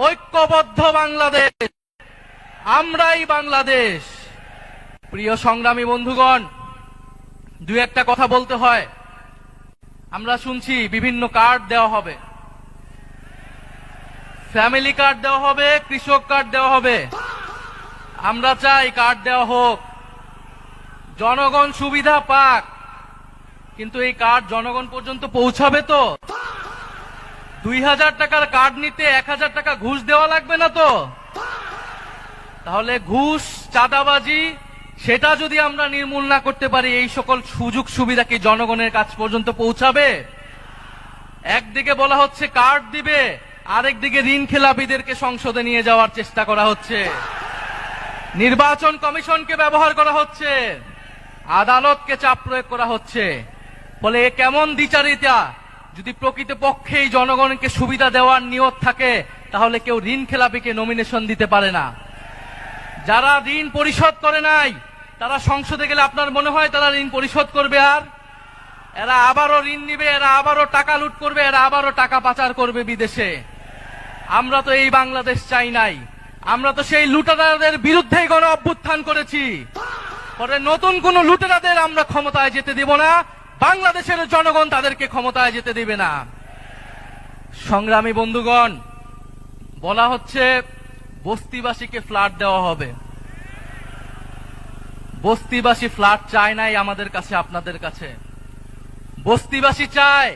ঐক্যবদ্ধ বাংলাদেশ, আমরাই বাংলাদেশ। প্রিয় সংগ্রামী বন্ধুগণ, দুই একটা কথা বলতে হয়। আমরা শুনছি বিভিন্ন কার্ড দেওয়া হবে, ফ্যামিলি কার্ড দেওয়া হবে, কৃষক কার্ড দেওয়া হবে। আমরা চাই কার্ড দেওয়া হোক, জনগণ সুবিধা পাক, কিন্তু এই কার্ড জনগণ পর্যন্ত পৌঁছাবে তো? 2000 টাকার কার্ড নিতে 1000 টাকা ঘুষ দেওয়া লাগবে না তো? তাহলে ঘুষ, চাঁদাবাজি সেটা যদি আমরা নির্মূল না করতে পারি, এই সকল সুযোগ সুবিধা কি জনগণের কাছ পর্যন্ত পৌঁছাবে? একদিকে বলা হচ্ছে কার্ড দিবে, আরেকদিকে ঋণ খেলাপিদেরকে সংসদে নিয়ে যাওয়ার চেষ্টা করা হচ্ছে, নির্বাচন কমিশনকে ব্যবহার করা হচ্ছে, আদালতকে চাপ প্রয়োগ করা হচ্ছে। ফলে এ কেমন দ্বিচারিতা? যদি প্রকৃতপক্ষেই জনগণকে সুবিধা দেওয়ার নিয়ত থাকে, তাহলে কেউ ঋণ খেলাপিকে নমিনেশন দিতে পারে না। যারা ঋণ পরিশোধ করে নাই, তারা সংসদে গেলে আপনার মনে হয় তারা ঋণ পরিশোধ করবে? আর এরা আবারও ঋণ নিবে, এরা আবারও টাকা লুট করবে, এরা আবারও টাকা পাচার করবে বিদেশে। আমরা তো এই বাংলাদেশ চাই নাই, আমরা তো সেই লুটেরাদের বিরুদ্ধেই গণ অভ্যুত্থান করেছি। পরে নতুন কোন লুটেরাদের আমরা ক্ষমতায় যেতে দেব না, বাংলাদেশের জনগণ তাদেরকে ক্ষমতায় যেতে দেবে না। সংগ্রামী বন্ধুগণ, বলা হচ্ছে বস্তিবাসীকে ফ্ল্যাট দেওয়া হবে। বস্তিবাসী ফ্ল্যাট চায় নাই আমাদের কাছে, আপনাদের কাছে। বস্তিবাসী চায়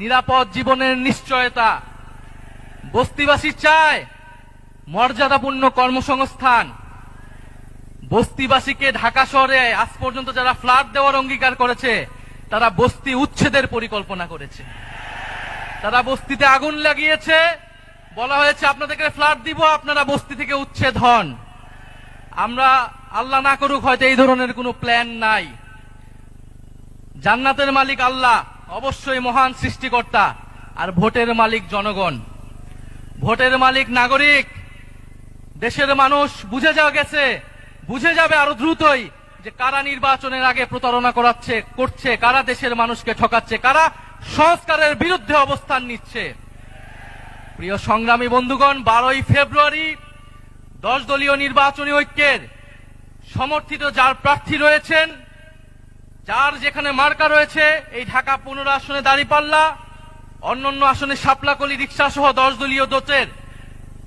নিরাপদ জীবনের নিশ্চয়তা, বস্তিবাসী চায় মর্যাদাপূর্ণ কর্মসংস্থান। বস্তিবাসীকে ঢাকা শহরে আজ পর্যন্ত যারা ফ্ল্যাট দেওয়ার অঙ্গীকার করেছে, তারা বস্তি উচ্ছেদের পরিকল্পনা করেছে। তারা বস্তিতে আগুন লাগিয়েছে, বলা হয়েছে আপনাদেরকে ফ্ল্যাট দিব, আপনারা বস্তি থেকে উচ্ছেদ হন। আমরা আল্লাহ না করুক হয়তো এই ধরনের কোনো প্ল্যান নাই। জান্নাতের মালিক আল্লাহ, অবশ্যই মহান সৃষ্টিকর্তা, আর ভোটের মালিক জনগণ, ভোটের মালিক নাগরিক। দেশের মানুষ বুঝে বুঝে যাবে আরো দ্রুতই যে কারা নির্বাচনের আগে প্রতারণা করছে, কারা দেশের মানুষকে ঠকাচ্ছে, কারা সংস্কারের বিরুদ্ধে অবস্থান নিচ্ছে। প্রিয় সংগ্রামী বন্ধুগণ, 12ই ফেব্রুয়ারি 10 দলীয় নির্বাচনী ঐক্যের সমর্থিত যার প্রার্থী রয়েছেন, যার যেখানে মার্কা রয়েছে, এই ঢাকা 15 আসনে দাঁড়িপাল্লা, অন্যান্য আসনে শাপলাকলি, রিক্সা সহ 10 দলীয় জোটের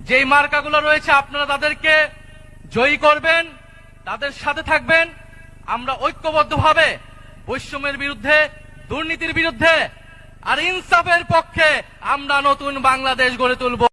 যেই মার্কাগুলো রয়েছে, আপনারা তাদেরকে জয়ী করবেন, তাদের সাথে থাকবেন। আমরা ঐক্যবদ্ধভাবে বৈষম্যের বিরুদ্ধে, দুর্নীতির বিরুদ্ধে আর ইনসাফের পক্ষে আমরা নতুন বাংলাদেশ গড়ে তুলব।